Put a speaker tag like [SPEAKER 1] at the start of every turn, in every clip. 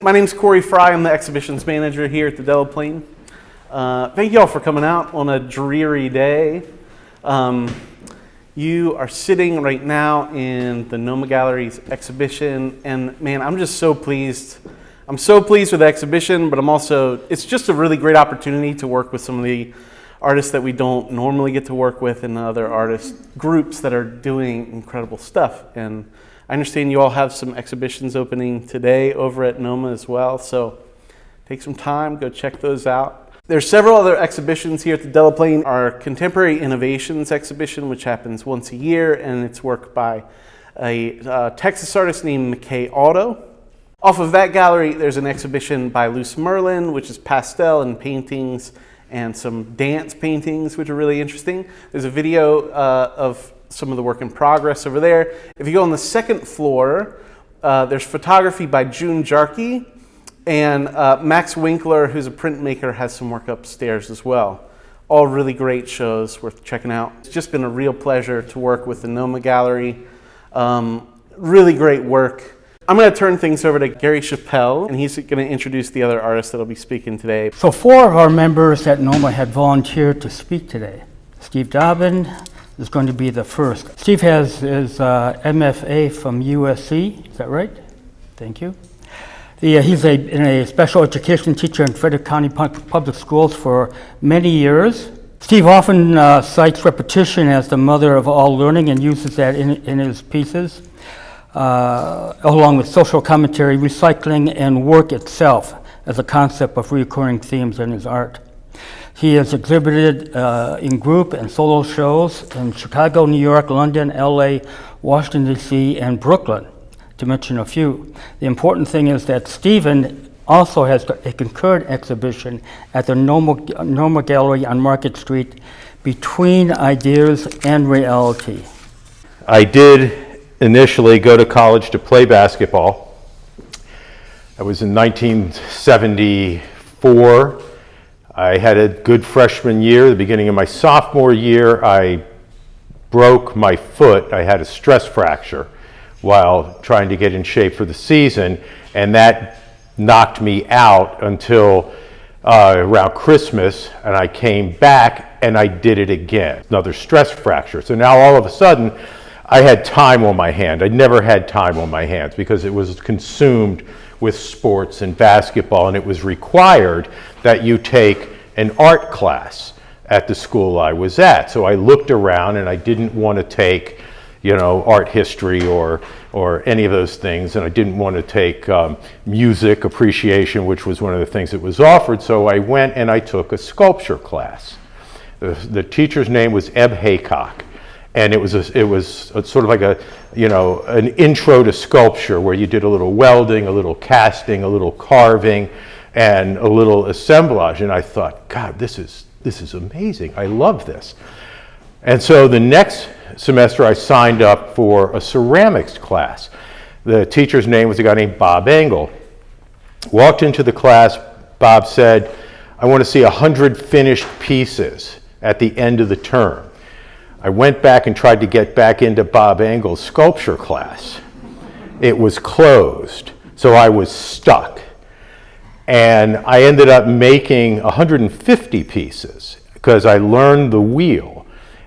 [SPEAKER 1] My name's Corey Fry. I'm the exhibitions manager here at the Delaplane. Thank you all for coming out on a dreary day. You are sitting right now in the NOMA Gallery's exhibition, and man, I'm just so pleased. I'm so pleased with the exhibition, but it's just a really great opportunity to work with some of the artists that we don't normally get to work with and other artist groups that are doing incredible stuff. And I understand you all have some exhibitions opening today over at NOMA as well, so take some time, go check those out. There's several other exhibitions here at the Delaplane. Our Contemporary Innovations exhibition, which happens once a year, and it's work by a Texas artist named McKay Otto. Off of that gallery, there's an exhibition by Luce Merlin, which is pastel and paintings and some dance paintings, which are really interesting. There's a video of some of the work in progress over there. If you go on the second floor, there's photography by June Jarkey, and Max Winkler, who's a printmaker, has some work upstairs as well. All really great shows worth checking out. It's just been a real pleasure to work with the NOMA Gallery. Really great work. I'm going to turn things over to Gary Chappelle, and he's going to introduce the other artists that will be speaking today.
[SPEAKER 2] So 4 of our members at NOMA had volunteered to speak today. Steve Dobbin is going to be the first. Steve has his MFA from USC, is that right? Thank you. He's been a special education teacher in Frederick County Public Schools for many years. Steve often cites repetition as the mother of all learning and uses that in his pieces, along with social commentary, recycling, and work itself as a concept of recurring themes in his art. He has exhibited in group and solo shows in Chicago, New York, London, LA, Washington, D.C., and Brooklyn, to mention a few. The important thing is that Stephen also has a concurrent exhibition at the NOMA Gallery on Market Street, Between Ideas and Reality.
[SPEAKER 3] I did initially go to college to play basketball. That was in 1974. I had a good freshman year. The beginning of my sophomore year, I broke my foot. I had a stress fracture while trying to get in shape for the season, and that knocked me out until around Christmas, and I came back and I did it again. Another stress fracture. So now all of a sudden, I had time on my hand. I never had time on my hands because it was consumed with sports and basketball, and it was required that you take an art class at the school I was at. So I looked around and I didn't want to take, art history or any of those things, and I didn't want to take music appreciation, which was one of the things that was offered. So I went and I took a sculpture class. The teacher's name was Eb Haycock. And it was sort of like an intro to sculpture where you did a little welding, a little casting, a little carving, and a little assemblage. And I thought, God, this is amazing. I love this. And so the next semester I signed up for a ceramics class. The teacher's name was a guy named Bob Engel. Walked into the class, Bob said, I want to see 100 finished pieces at the end of the term. I went back and tried to get back into Bob Engel's sculpture class. It was closed, so I was stuck. And I ended up making 150 pieces because I learned the wheel.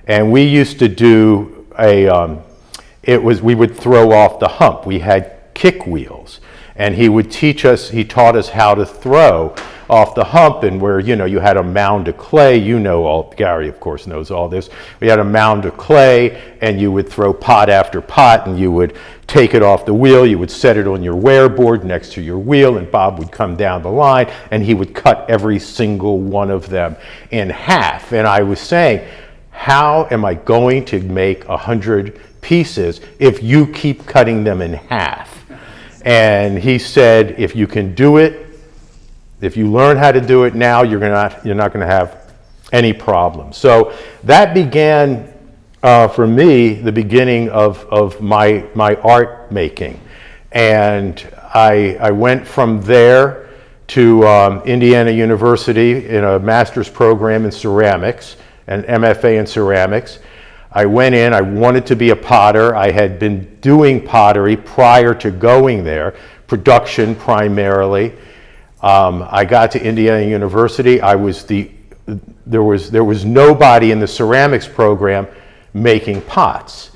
[SPEAKER 3] And we used to do we would throw off the hump. We had kick wheels. And he taught us how to throw off the hump, and where, you had a mound of clay, Gary of course knows all this. We had a mound of clay, and you would throw pot after pot, and you would take it off the wheel, you would set it on your wear board next to your wheel, and Bob would come down the line, and he would cut every single one of them in half. And I was saying, how am I going to make 100 pieces if you keep cutting them in half? And he said, if you can do it, if you learn how to do it now, you're not going to have any problem. So that began, for me, the beginning of my art making. And I went from there to Indiana University in a master's program in ceramics, an MFA in ceramics. I went in, I wanted to be a potter. I had been doing pottery prior to going there. production primarily. I got to Indiana University. There was nobody in the ceramics program making pots.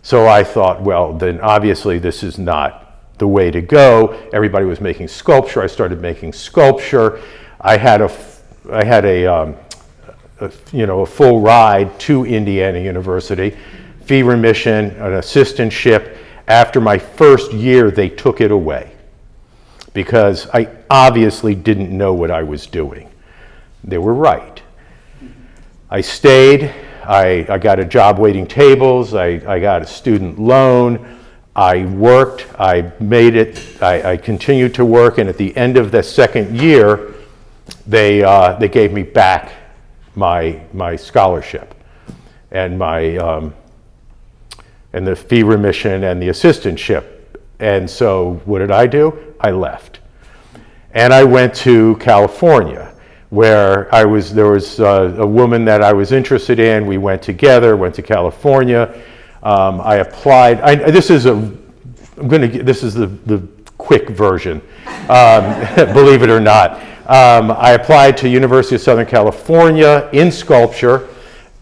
[SPEAKER 3] So I thought, well, then obviously this is not the way to go. Everybody was making sculpture. I started making sculpture. I had a full ride to Indiana University, fee remission, an assistantship. After my first year, they took it away because I obviously didn't know what I was doing. They were right. I stayed. I got a job waiting tables. I got a student loan. I worked. I made it. I continued to work, and at the end of the second year, they gave me back my scholarship and and the fee remission and the assistantship. And so what did I do? I left. And I went to California, where there was a woman that I was interested in. We went together, went to California. I applied. This is the quick version, believe it or not. I applied to University of Southern California in sculpture,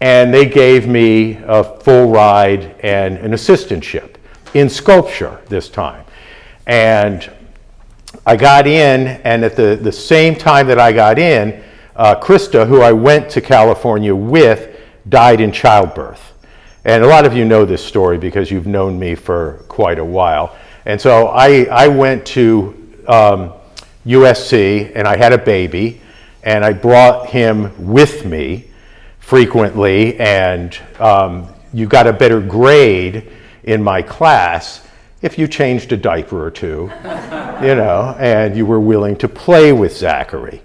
[SPEAKER 3] and they gave me a full ride and an assistantship in sculpture this time. And I got in, and at the same time that I got in, Krista, who I went to California with, died in childbirth. And a lot of you know this story because you've known me for quite a while. And so I went to USC, and I had a baby, and I brought him with me frequently, and you got a better grade in my class if you changed a diaper or two, and you were willing to play with Zachary.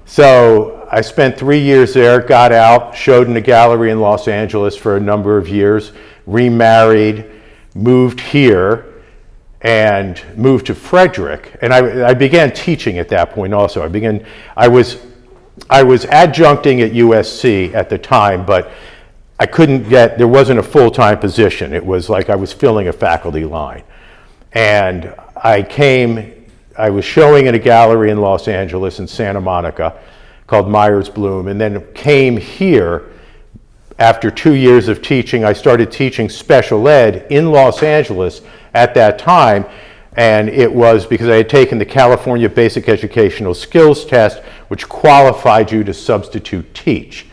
[SPEAKER 3] So I spent 3 years there, got out, showed in a gallery in Los Angeles for a number of years, remarried, moved here, and moved to Frederick. And I began teaching at that point also. I was adjuncting at USC at the time, but there wasn't a full-time position. It was like I was filling a faculty line. And I was showing in a gallery in Los Angeles in Santa Monica called Myers Bloom, and then came here after 2 years of teaching. I started teaching special ed in Los Angeles at that time, and it was because I had taken the California Basic Educational Skills Test, which qualified you to substitute teach.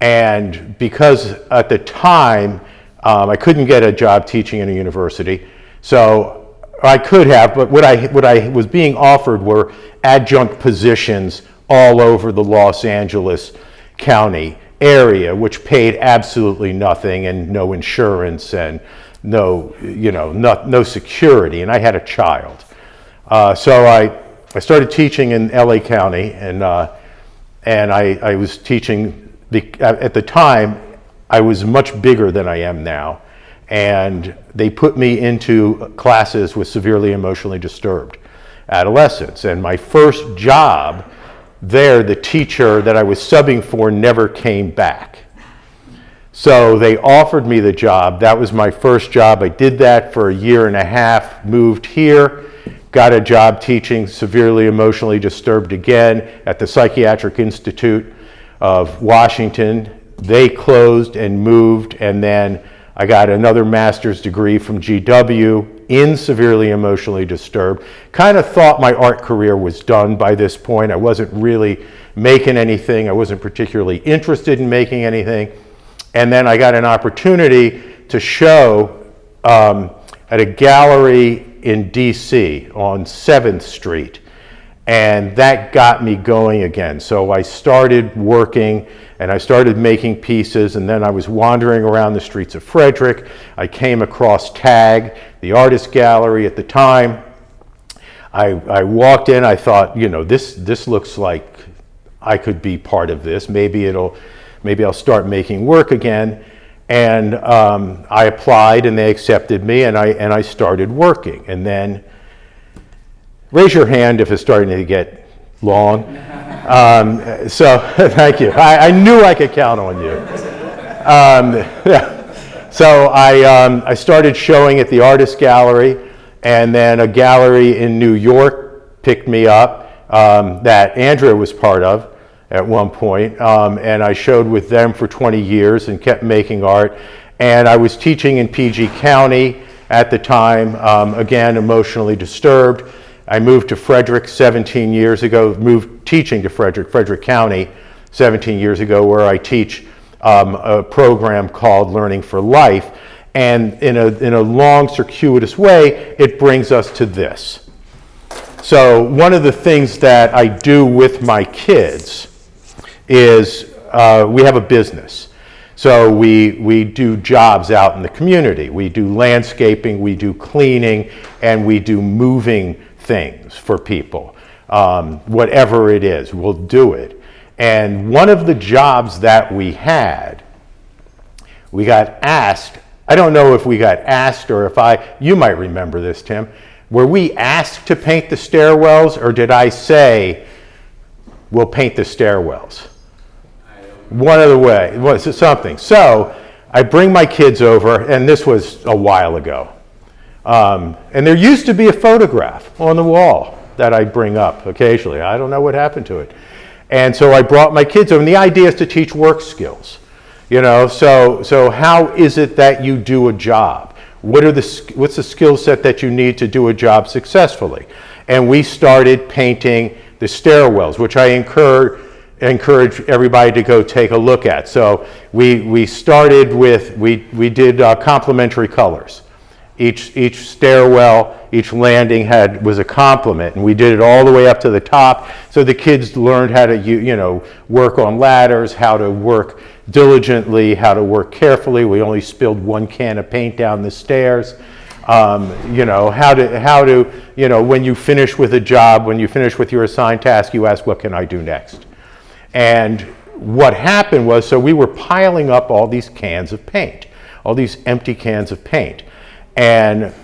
[SPEAKER 3] And because at the time I couldn't get a job teaching in a university, so I could have, but what I was being offered were adjunct positions all over the Los Angeles County area, which paid absolutely nothing and no insurance and no security, and I had a child. So I started teaching in LA County, and I was teaching. At the time, I was much bigger than I am now, and they put me into classes with severely emotionally disturbed adolescents. And my first job there, the teacher that I was subbing for never came back. So they offered me the job. That was my first job. I did that for a year and a half, moved here, got a job teaching severely emotionally disturbed again at the Psychiatric Institute of Washington. They closed and moved, and then I got another master's degree from GW in severely emotionally disturbed. Kind of thought my art career was done by this point. I wasn't really making anything. I wasn't particularly interested in making anything. And then I got an opportunity to show at a gallery in DC on 7th Street. And that got me going again. So I started working, and I started making pieces, and then I was wandering around the streets of Frederick. I came across TAG, the artist gallery at the time. I walked in, I thought, this looks like I could be part of this. Maybe I'll start making work again. And I applied, and they accepted me, and I started working. And then, raise your hand if it's starting to get long. So thank you. I knew I could count on you. Yeah. So I started showing at the artist gallery, And then a gallery in New York picked me up that Andrea was part of at one point, and I showed with them for 20 years and kept making art. And I was teaching in PG County at the time, again, emotionally disturbed. I moved to Frederick 17 years ago, moved teaching to Frederick County 17 years ago, where I teach a program called Learning for Life. And in a long, circuitous way, it brings us to this. So one of the things that I do with my kids is we have a business. So we do jobs out in the community. We do landscaping, we do cleaning, and we do moving things for people. Whatever it is, we'll do it. And one of the jobs that we had, we got asked, I don't know if we got asked or you might remember this, Tim, were we asked to paint the stairwells, or did I say, we'll paint the stairwells? One of the way, was something. So I bring my kids over, and this was a while ago. And there used to be a photograph on the wall that I bring up occasionally. I don't know what happened to it. And so I brought my kids over, and the idea is to teach work skills. You know, so how is it that you do a job? What's the skill set that you need to do a job successfully? And we started painting the stairwells, which I encourage everybody to go take a look at. So we started with, we did complementary colors. Each stairwell, each landing was a complement, and we did it all the way up to the top. So the kids learned how to work on ladders, how to work diligently, how to work carefully. We only spilled 1 can of paint down the stairs. How to when you finish with a job, when you finish with your assigned task, you ask, what can I do next? And what happened was, so we were piling up all these cans of paint, all these empty cans of paint. And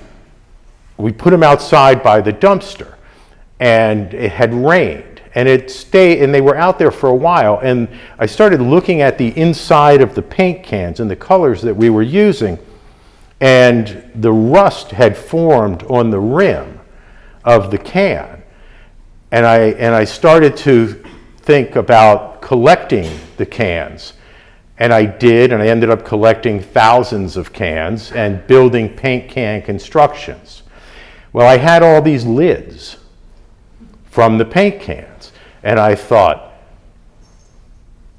[SPEAKER 3] we put them outside by the dumpster, and it had rained, and it stayed, and they were out there for a while. And I started looking at the inside of the paint cans and the colors that we were using, and the rust had formed on the rim of the can. And I started to think about collecting the cans. And I did, and I ended up collecting thousands of cans and building paint can constructions. Well, I had all these lids from the paint cans, and I thought,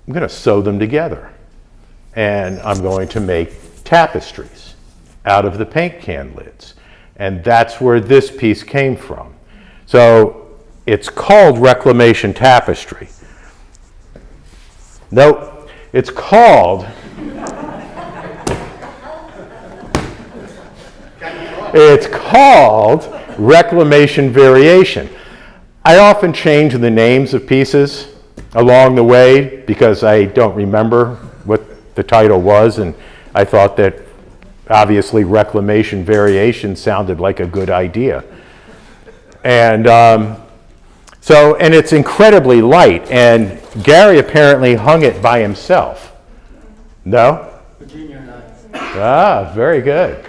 [SPEAKER 3] I'm going to sew them together, and I'm going to make tapestries out of the paint can lids. And that's where this piece came from. So it's called Reclamation Tapestry. Nope. It's called Reclamation Variation. I often change the names of pieces along the way because I don't remember what the title was, and I thought that obviously Reclamation Variation sounded like a good idea. And and it's incredibly light, and Gary apparently hung it by himself. No?
[SPEAKER 2] Virginia and I.
[SPEAKER 3] Ah, very good.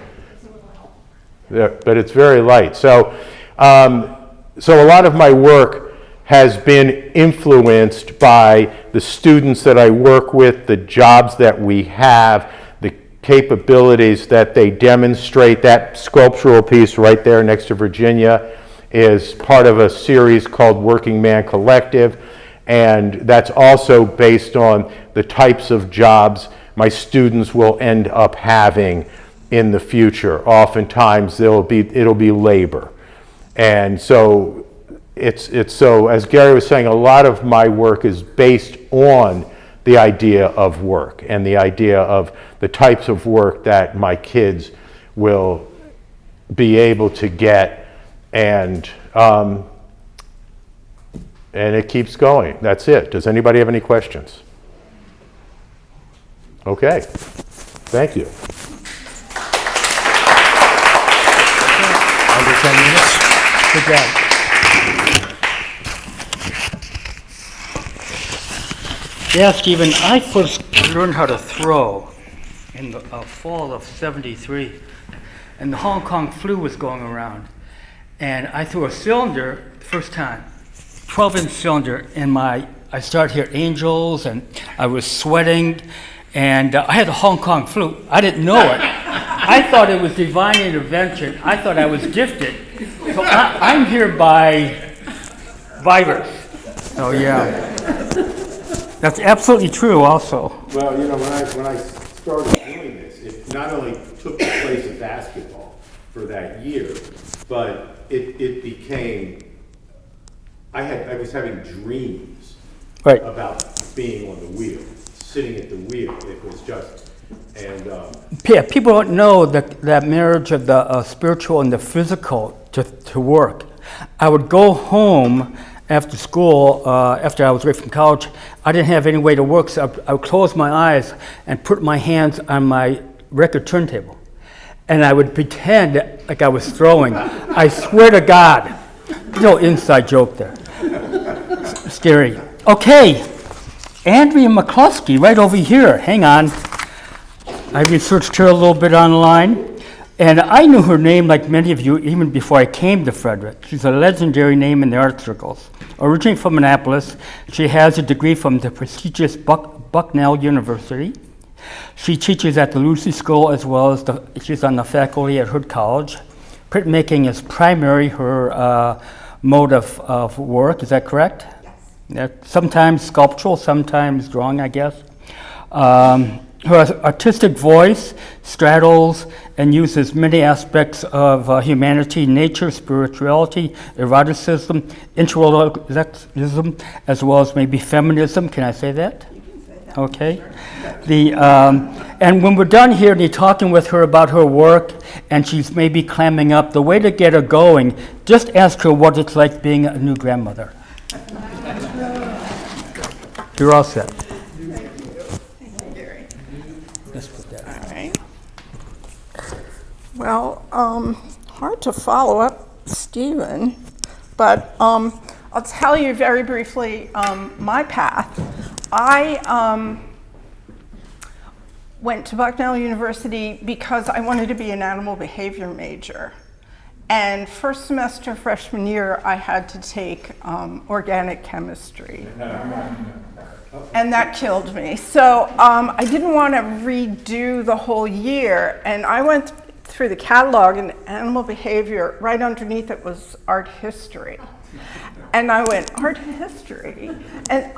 [SPEAKER 3] Yeah, but it's very light. So a lot of my work has been influenced by the students that I work with, the jobs that we have, the capabilities that they demonstrate. That sculptural piece right there next to Virginia is part of a series called Working Man Collective, and that's also based on the types of jobs my students will end up having in the future. Oftentimes it'll be labor. And so it's so, as Gary was saying, a lot of my work is based on the idea of work and the idea of the types of work that my kids will be able to get. And it keeps going. That's it. Does anybody have any questions? Okay. Thank you.
[SPEAKER 4] Under 10 minutes.
[SPEAKER 2] Good job. Yeah, Stephen, I first learned how to throw in the fall of '73, and the Hong Kong flu was going around. and I threw a cylinder the first time, 12-inch cylinder, and I started to hear angels, and I was sweating, and I had the Hong Kong flu. I didn't know it. I thought it was divine intervention. I thought I was gifted. So I'm here by virus. So yeah, that's absolutely true also.
[SPEAKER 3] Well, you know, when I started doing this, it not only took the place of basketball for that year, but it became, I was having dreams
[SPEAKER 2] Right.
[SPEAKER 3] about being on the wheel, sitting at the wheel. It was just, and
[SPEAKER 2] Yeah, people don't know that marriage of the spiritual and the physical to work. I would go home after school, after I was away from college. I didn't have any way to work, so I would close my eyes and put my hands on my record turntable. And I would pretend like I was throwing. I swear to God. No inside joke there. Scary. Okay, Andrea McCluskey, right over here. Hang on. I researched her a little bit online, and I knew her name like many of you even before I came to Frederick. She's a legendary name in the art circles. Originally from Annapolis, she has a degree from the prestigious Bucknell University. She teaches at the Lucy School as well as she's on the faculty at Hood College. Printmaking is primary her mode of work, is that correct? Yes. Sometimes sculptural, sometimes drawing, I guess. Her artistic voice straddles and uses many aspects of humanity, nature, spirituality, eroticism, intellectualism, as well as maybe feminism. Can I say that? You can say that. Okay. And when we're done here and you're talking with her about her work and she's maybe clamming up, the way to get her going, just ask her what it's like being a new grandmother. You're all set.
[SPEAKER 4] Well, hard to follow up Stephen, but I'll tell you very briefly my path. I went to Bucknell University because I wanted to be an animal behavior major. And first semester freshman year, I had to take organic chemistry. And that killed me. So I didn't want to redo the whole year, and I went through the catalog, and animal behavior, right underneath it was art history. And I went, art history? And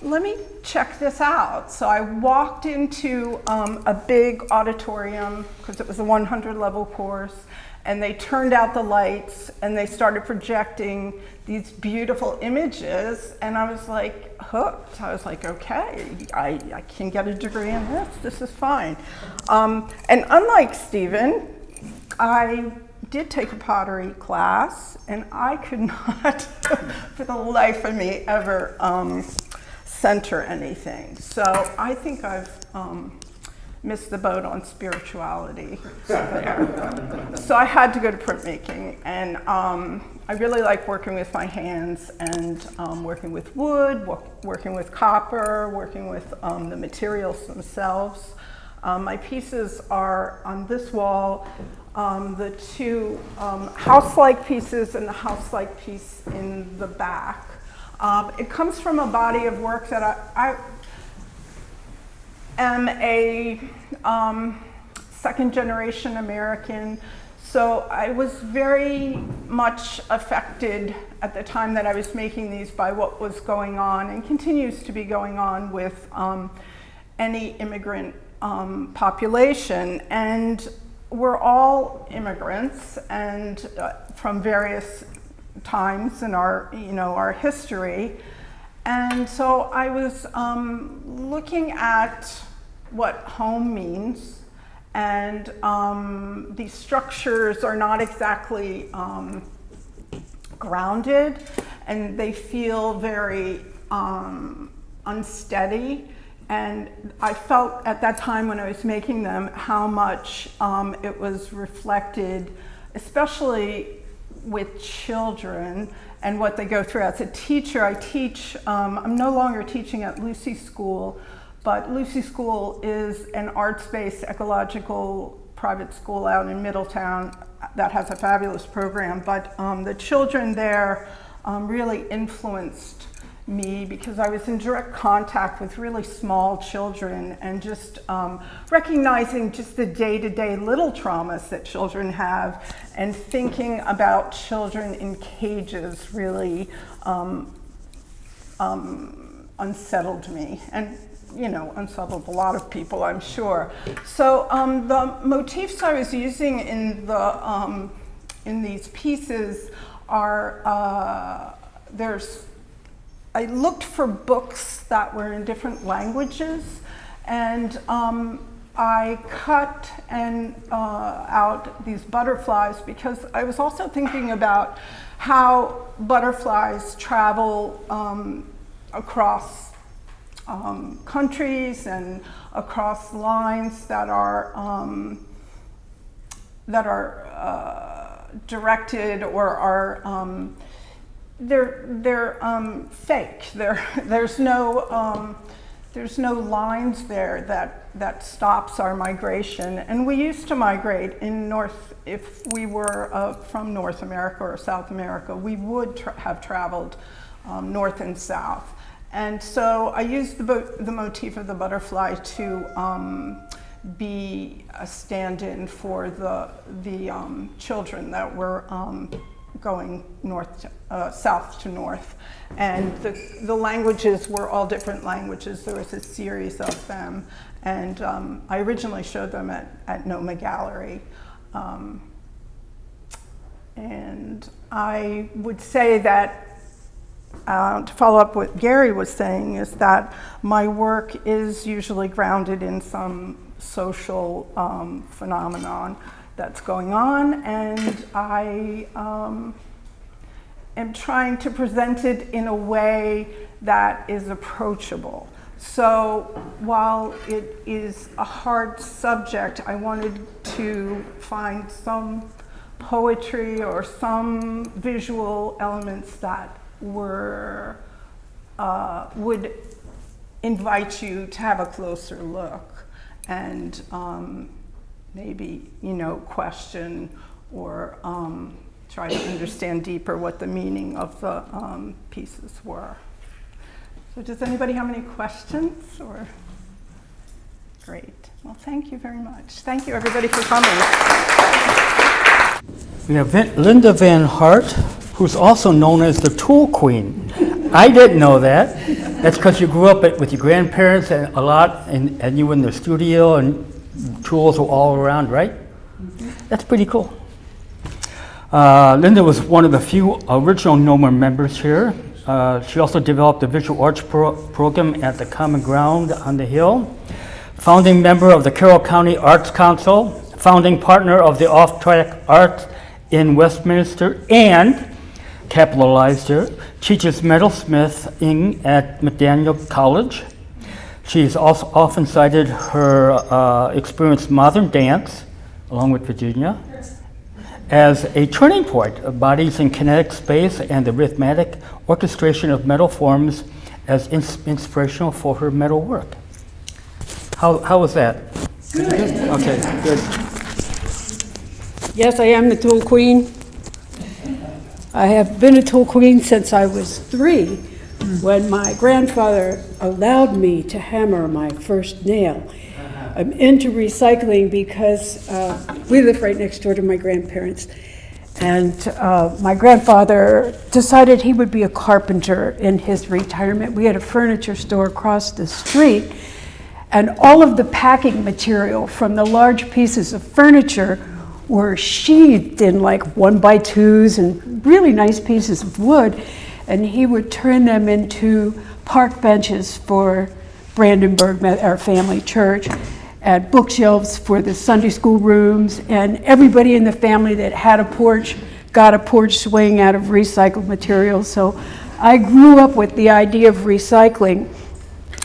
[SPEAKER 4] let me check this out. So I walked into a big auditorium, because it was a 100-level course, and they turned out the lights, and they started projecting these beautiful images, and I was like hooked. I was like, okay, I can get a degree in this. This is fine. And unlike Stephen, I did take a pottery class, and I could not, for the life of me, ever center anything. So I think I've missed the boat on spirituality there. So I had to go to printmaking, and I really like working with my hands and working with wood, working with copper, working with the materials themselves. My pieces are on this wall, the two house-like pieces and the house-like piece in the back. It comes from a body of work that I am a second-generation American, so I was very much affected at the time that I was making these by what was going on and continues to be going on with any immigrant population. And we're all immigrants, and from various times in our history. And so I was looking at what home means, and these structures are not exactly grounded, and they feel very unsteady. And I felt at that time when I was making them how much it was reflected, especially with children and what they go through. As a teacher, I teach, I'm no longer teaching at Lucy School, but Lucy School is an arts-based ecological private school out in Middletown that has a fabulous program, but the children there really influenced me because I was in direct contact with really small children and just recognizing just the day-to-day little traumas that children have and thinking about children in cages really unsettled me and unsettled a lot of people, I'm sure. So the motifs I was using in these pieces are I looked for books that were in different languages, and I cut out these butterflies because I was also thinking about how butterflies travel across countries and across lines that are directed or are they're fake. There's no lines there that stops our migration. And we used to migrate if we were from North America or South America, we would have traveled north and south. And so I used the motif of the butterfly to be a stand-in for the children that were going south to north. And the languages were all different languages. There was a series of them. And I originally showed them at NOMA Gallery. And I would say that, to follow up what Gary was saying, is that my work is usually grounded in some social phenomenon that's going on, and I am trying to present it in a way that is approachable. So while it is a hard subject, I wanted to find some poetry or some visual elements that would invite you to have a closer look and maybe, question or try to understand deeper what the meaning of the pieces were. So does anybody have any questions? Or great. Well, thank you very much. Thank you, everybody, for coming.
[SPEAKER 2] We have Linda Van Hart, who's also known as the Tool Queen. I didn't know that. That's because you grew up with your grandparents and a lot, and you were in the studio and tools were all around, right? Mm-hmm. That's pretty cool. Linda was one of the few original NOMA members here. She also developed the visual arts program at the Common Ground on the Hill, founding member of the Carroll County Arts Council, founding partner of the Off-Track Arts in Westminster, and capitalized here, teaches metalsmithing at McDaniel College. She's also often cited her experience modern dance, along with Virginia, as a turning point of bodies in kinetic space and the rhythmic orchestration of metal forms as inspirational for her metal work. How was that?
[SPEAKER 5] Good.
[SPEAKER 2] Okay, good.
[SPEAKER 5] Yes, I am the Tool Queen. I have been a Tool Queen since I was 3, when my grandfather allowed me to hammer my first nail. I'm into recycling because we live right next door to my grandparents. And my grandfather decided he would be a carpenter in his retirement. We had a furniture store across the street, and all of the packing material from the large pieces of furniture were sheathed in like 1x2s and really nice pieces of wood, and he would turn them into park benches for Brandenburg, our family church, and bookshelves for the Sunday school rooms, and everybody in the family that had a porch got a porch swing out of recycled materials. So I grew up with the idea of recycling.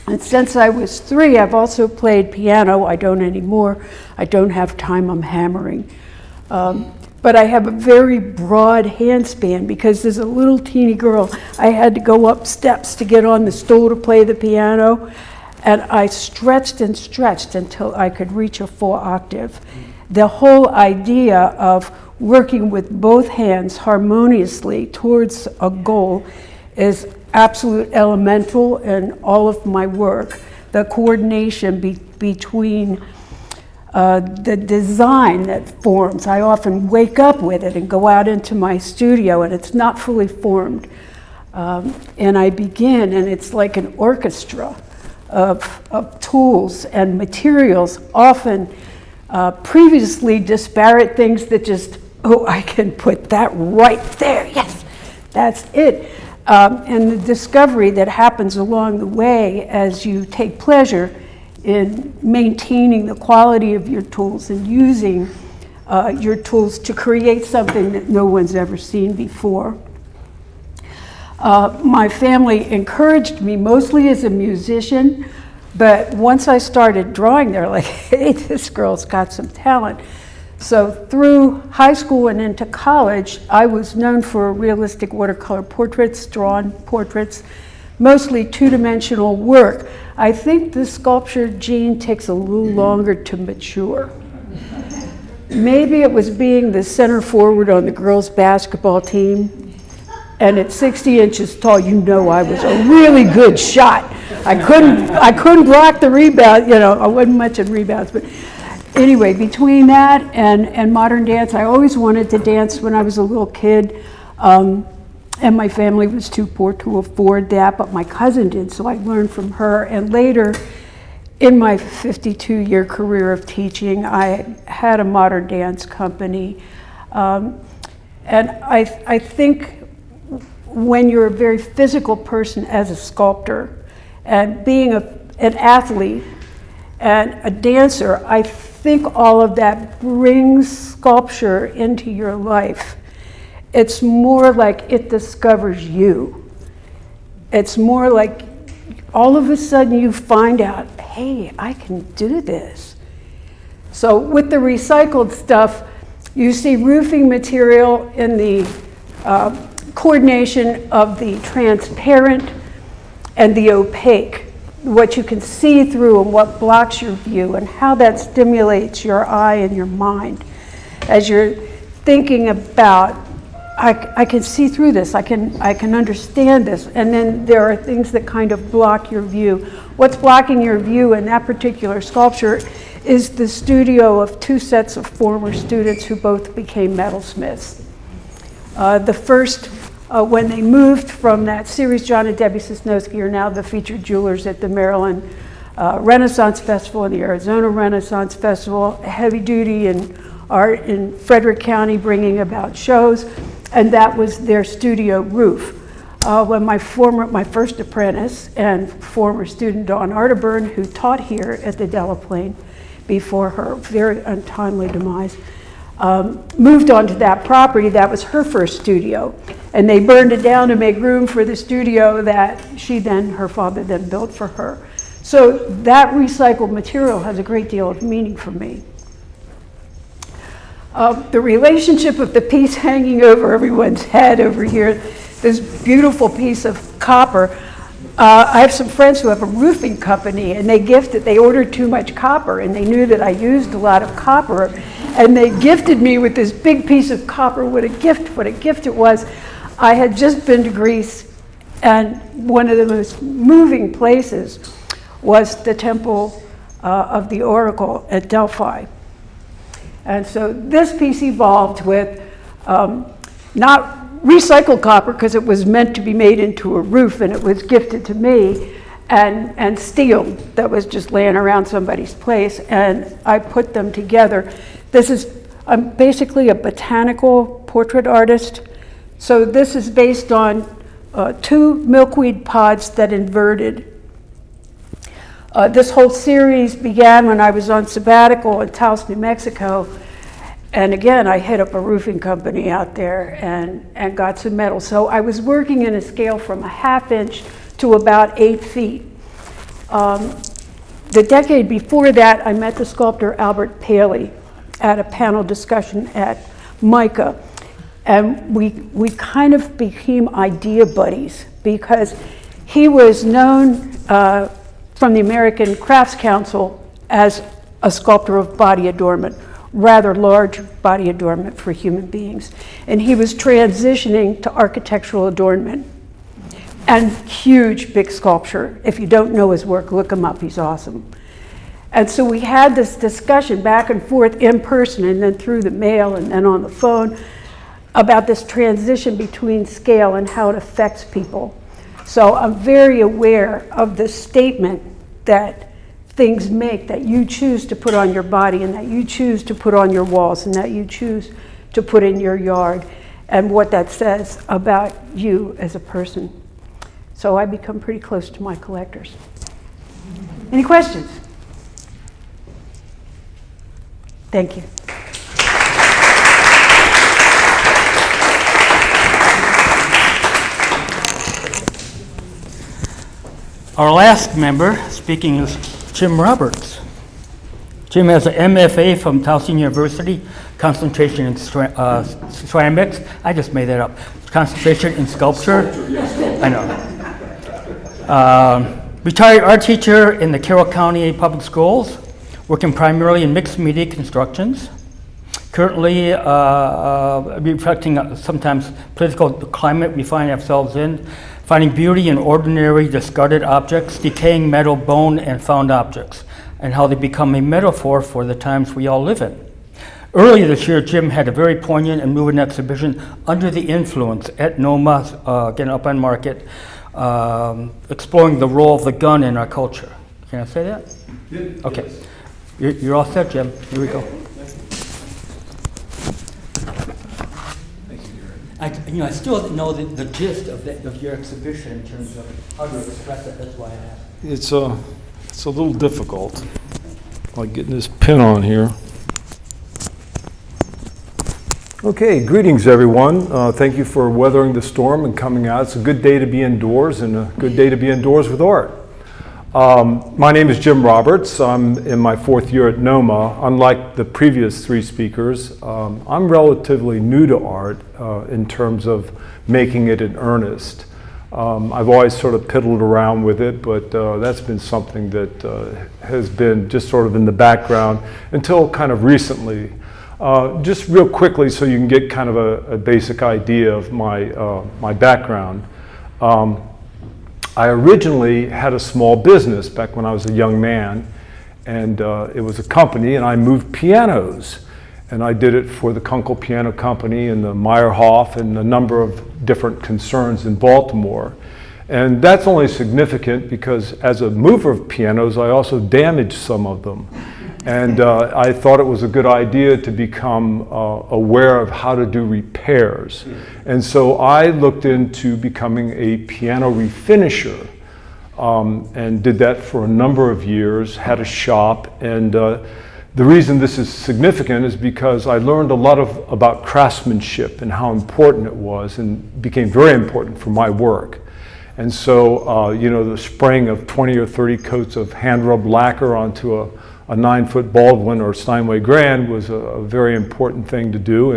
[SPEAKER 5] And since I was 3, I've also played piano. I don't anymore. I don't have time, I'm hammering. But I have a very broad hand span because as a little teeny girl, I had to go up steps to get on the stool to play the piano. and I stretched and stretched until I could reach a full octave. The whole idea of working with both hands harmoniously towards a goal is absolute elemental in all of my work. The coordination between the design that forms. I often wake up with it and go out into my studio and it's not fully formed. And I begin, and it's like an orchestra of tools and materials, often previously disparate things that just, oh, I can put that right there, yes, that's it. And the discovery that happens along the way as you take pleasure in maintaining the quality of your tools and using your tools to create something that no one's ever seen before. My family encouraged me mostly as a musician, but once I started drawing, they're like, hey, this girl's got some talent. So through high school and into college, I was known for realistic watercolor portraits, drawn portraits, mostly two-dimensional work. I think the sculpture gene takes a little longer to mature. Maybe it was being the center forward on the girls' basketball team, and at 60 inches tall, you know I was a really good shot. I couldn't block the rebound, you know, I wasn't much in rebounds, but anyway, between that and modern dance, I always wanted to dance when I was a little kid. And my family was too poor to afford that, but my cousin did, so I learned from her. And later, in my 52-year career of teaching, I had a modern dance company. And I think when you're a very physical person as a sculptor, and being an athlete and a dancer, I think all of that brings sculpture into your life. It's more like it discovers you. It's more like all of a sudden you find out, hey, I can do this. So with the recycled stuff, you see roofing material in the coordination of the transparent and the opaque, what you can see through and what blocks your view, and how that stimulates your eye and your mind as you're thinking about, I can see through this, I can understand this, and then there are things that kind of block your view. What's blocking your view in that particular sculpture is the studio of two sets of former students who both became metalsmiths. The first, when they moved from that series, John and Debbie Sosnowski are now the featured jewelers at the Maryland Renaissance Festival and the Arizona Renaissance Festival, heavy duty in art in Frederick County, bringing about shows. And that was their studio roof. When my first apprentice and former student, Dawn Arterburn, who taught here at the Delaplane before her very untimely demise, moved onto that property, that was her first studio. And they burned it down to make room for the studio that her father then built for her. So that recycled material has a great deal of meaning for me. The relationship of the piece hanging over everyone's head over here, this beautiful piece of copper. I have some friends who have a roofing company, and they ordered too much copper, and they knew that I used a lot of copper, and they gifted me with this big piece of copper. What a gift it was. I had just been to Greece, and one of the most moving places was the temple of the Oracle at Delphi. And so this piece evolved with not recycled copper, because it was meant to be made into a roof, and it was gifted to me, and steel that was just laying around somebody's place, and I put them together. I'm basically a botanical portrait artist, so this is based on 2 milkweed pods that inverted. This whole series began when I was on sabbatical in Taos, New Mexico. And again, I hit up a roofing company out there and got some metal. So I was working in a scale from a 1/2 inch to about 8 feet. The decade before that, I met the sculptor Albert Paley at a panel discussion at MICA. And we kind of became idea buddies, because he was known from the American Crafts Council as a sculptor of body adornment, rather large body adornment for human beings. And he was transitioning to architectural adornment and huge, big sculpture. If you don't know his work, look him up, he's awesome. And so we had this discussion back and forth in person and then through the mail and then on the phone about this transition between scale and how it affects people. So I'm very aware of the statement that things make, that you choose to put on your body and that you choose to put on your walls and that you choose to put in your yard, and what that says about you as a person. So I become pretty close to my collectors. Any questions? Thank you.
[SPEAKER 2] Our last member speaking is Jim Roberts. Jim has an MFA from Towson University, concentration in ceramics. I just made that up. Concentration in sculpture. I know. Retired art teacher in the Carroll County Public Schools, working primarily in mixed media constructions. Currently reflecting sometimes political climate we find ourselves in, finding beauty in ordinary discarded objects, decaying metal, bone, and found objects, and how they become a metaphor for the times we all live in. Earlier this year, Jim had a very poignant and moving exhibition, Under the Influence, at NOMA, again up on Market, exploring the role of the gun in our culture. Can I say that? Yeah. Okay. You're all set, Jim. Here we go. I still don't know the gist of your exhibition in terms of how to express it. That's why I asked.
[SPEAKER 6] It's a little difficult, like getting this pin on here. Okay, greetings everyone. Thank you for weathering the storm and coming out. It's a good day to be indoors and a good day to be indoors with art. My name is Jim Roberts. I'm in my 4th year at NOMA. Unlike the previous 3 speakers, I'm relatively new to art in terms of making it in earnest. I've always sort of piddled around with it, but that's been something that has been just sort of in the background until kind of recently. Just real quickly so you can get kind of a basic idea of my background. I originally had a small business back when I was a young man, and it was a company, and I moved pianos. And I did it for the Kunkel Piano Company and the Meyerhoff and a number of different concerns in Baltimore. And that's only significant because as a mover of pianos, I also damaged some of them. And I thought it was a good idea to become aware of how to do repairs. And so I looked into becoming a piano refinisher and did that for a number of years, had a shop. And the reason this is significant is because I learned a lot about craftsmanship and how important it was, and became very important for my work. And so, the spraying of 20 or 30 coats of hand-rubbed lacquer onto a 9-foot Baldwin or Steinway Grand was a very important thing to do,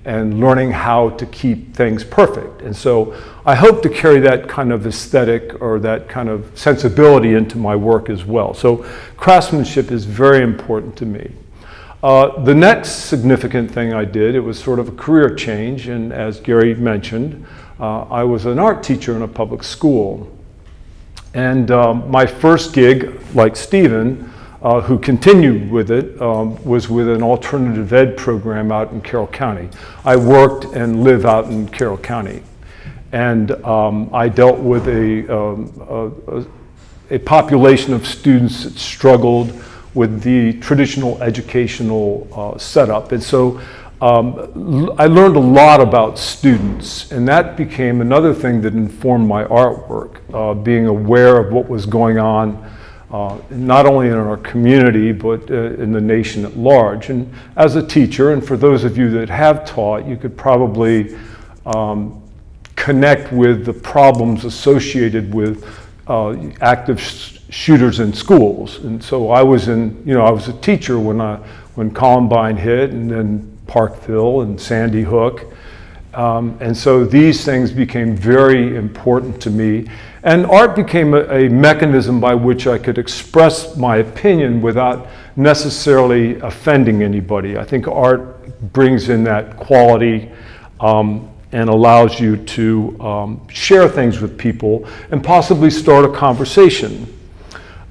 [SPEAKER 6] and learning how to keep things perfect. And so I hope to carry that kind of aesthetic or that kind of sensibility into my work as well. So craftsmanship is very important to me. The next significant thing I did, it was sort of a career change, and as Gary mentioned, I was an art teacher in a public school. And my first gig, like Stephen, who continued with it, was with an alternative ed program out in Carroll County. I worked and live out in Carroll County. And I dealt with a population of students that struggled with the traditional educational setup. And so I learned a lot about students, and that became another thing that informed my artwork, being aware of what was going on not only in our community, but in the nation at large. And as a teacher, and for those of you that have taught, you could probably connect with the problems associated with active shooters in schools. And so I was I was a teacher when Columbine hit, and then Parkville and Sandy Hook. And so these things became very important to me. And art became a mechanism by which I could express my opinion without necessarily offending anybody. I think art brings in that quality and allows you to share things with people and possibly start a conversation.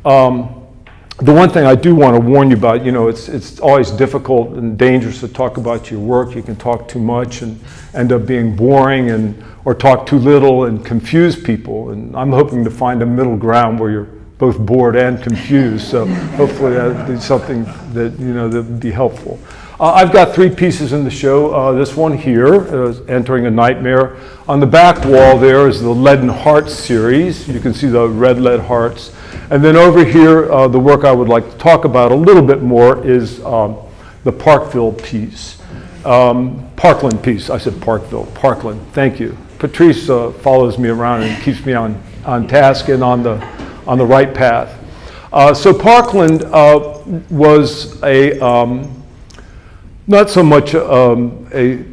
[SPEAKER 6] The one thing I do want to warn you about, you know, it's always difficult and dangerous to talk about your work. You can talk too much and end up being boring, or talk too little and confuse people. And I'm hoping to find a middle ground where you're both bored and confused. So hopefully that'll be something that, you know, that would be helpful. I've got 3 pieces in the show. This one here is Entering a Nightmare. On the back wall there is the Lead and Hearts series. You can see the red lead hearts. And then over here, the work I would like to talk about a little bit more is the Parkville piece. Parkland piece. I said Parkville. Parkland. Thank you. Patrice follows me around and keeps me on task and on the right path. So Parkland was a not so much a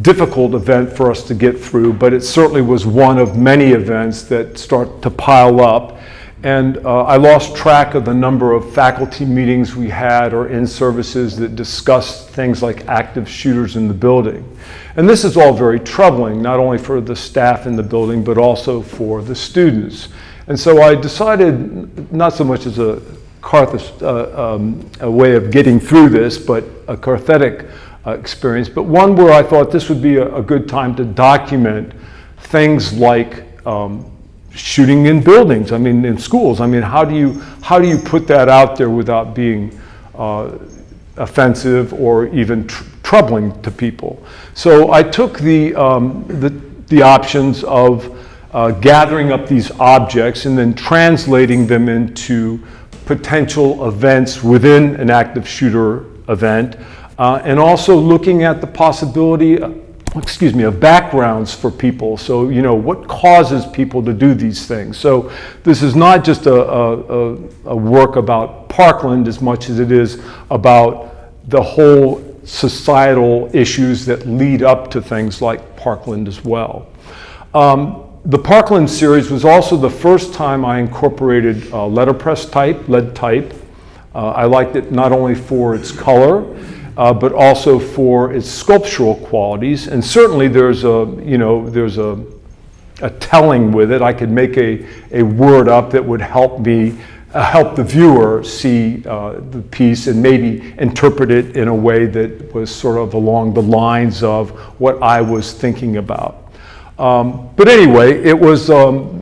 [SPEAKER 6] difficult event for us to get through, but it certainly was one of many events that start to pile up. And I lost track of the number of faculty meetings we had or in-services that discussed things like active shooters in the building. And this is all very troubling, not only for the staff in the building, but also for the students. And so I decided, not so much as a way of getting through this, but a cathartic experience, but one where I thought this would be a good time to document things like shooting in buildings. I mean, in schools. I mean, how do you put that out there without being offensive or even troubling to people? So I took the options of gathering up these objects and then translating them into potential events within an active shooter event, and also looking at the possibility, of backgrounds for people. So, you know, what causes people to do these things? So this is not just a work about Parkland as much as it is about the whole societal issues that lead up to things like Parkland as well. The Parkland series was also the first time I incorporated letterpress type, lead type. I liked it not only for its color, but also for its sculptural qualities. And certainly there's a telling with it. I could make a word up that would help me, help the viewer see the piece and maybe interpret it in a way that was sort of along the lines of what I was thinking about. But anyway, it was,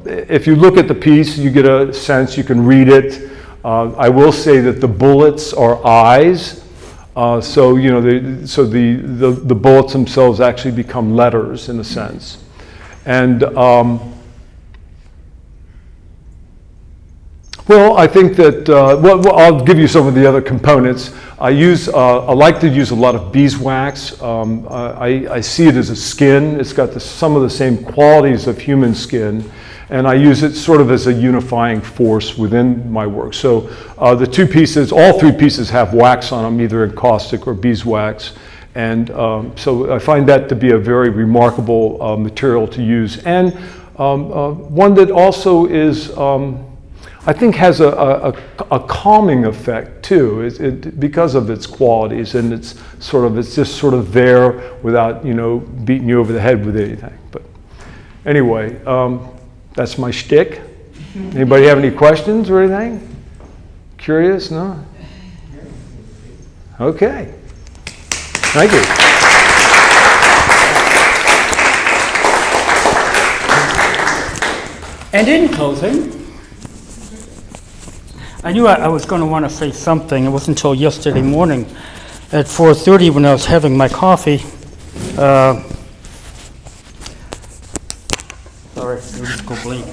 [SPEAKER 6] if you look at the piece, you get a sense, you can read it. I will say that the bullets are eyes. So, you know, the bullets themselves actually become letters in a sense. And, well, I think that, well, I'll give you some of the other components. I like to use a lot of beeswax. I see it as a skin. It's got some of the same qualities of human skin, and I use it sort of as a unifying force within my work. So the 2 pieces, all 3 pieces have wax on them, either encaustic or beeswax. And so I find that to be a very remarkable material to use. And one that also is, I think has a calming effect too, because of its qualities, and it's just sort of there without, you know, beating you over the head with anything. But anyway, that's my shtick. Anybody have any questions or anything? Curious? No? Okay. Thank you.
[SPEAKER 2] And in closing, I knew I was going to want to say something. It wasn't until yesterday morning at 4:30 when I was having my coffee. Sorry, let me just go blink.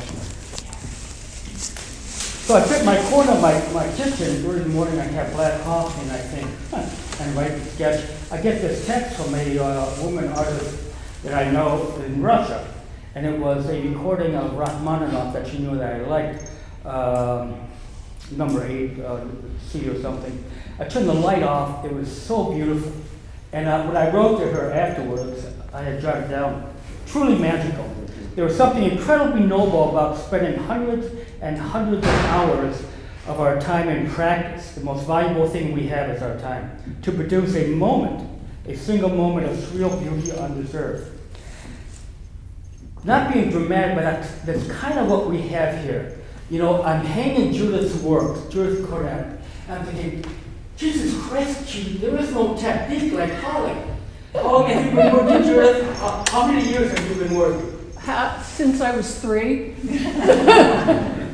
[SPEAKER 2] So I fit my corner of my kitchen during the morning. I have black coffee, and I think, and write the sketch. I get this text from a woman artist that I know in Russia, and it was a recording of Rachmaninoff that she knew that I liked. Number 8, C or something. I turned the light off. It was so beautiful. And what I wrote to her afterwards, I had jotted down, truly magical. There was something incredibly noble about spending hundreds and hundreds of hours of our time in practice. The most valuable thing we have is our time, to produce a moment, a single moment of surreal beauty undeserved. Not being dramatic, but that's kind of what we have here. You know, I'm hanging Judith's work, Judith Kodak, and I'm thinking, Jesus Christ, Judith, there is no technique like Holly. Oh, have you been working, Judith? How many years have you been working?
[SPEAKER 5] Since I was 3.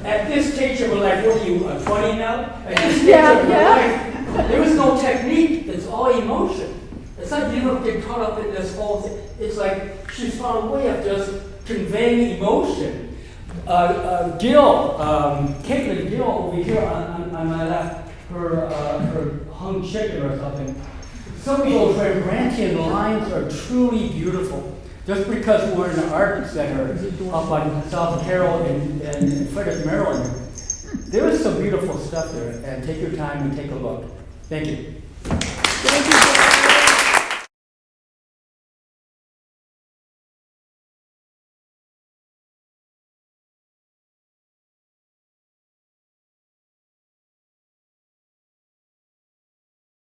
[SPEAKER 2] At this stage of your life, what are you, 20 now? At this stage
[SPEAKER 5] Yeah,
[SPEAKER 2] of your
[SPEAKER 5] yeah.
[SPEAKER 2] life, there is no technique, it's all emotion. It's like you don't get caught up in this whole thing. It's like she's found a way of just conveying emotion. Caitlin Gill over here on my left, her hung chicken or something. Some of those Rembrandtian lines are truly beautiful. Just because we're in an art center up on South Carroll and Frederick, Maryland, there is some beautiful stuff there. And take your time and take a look. Thank you.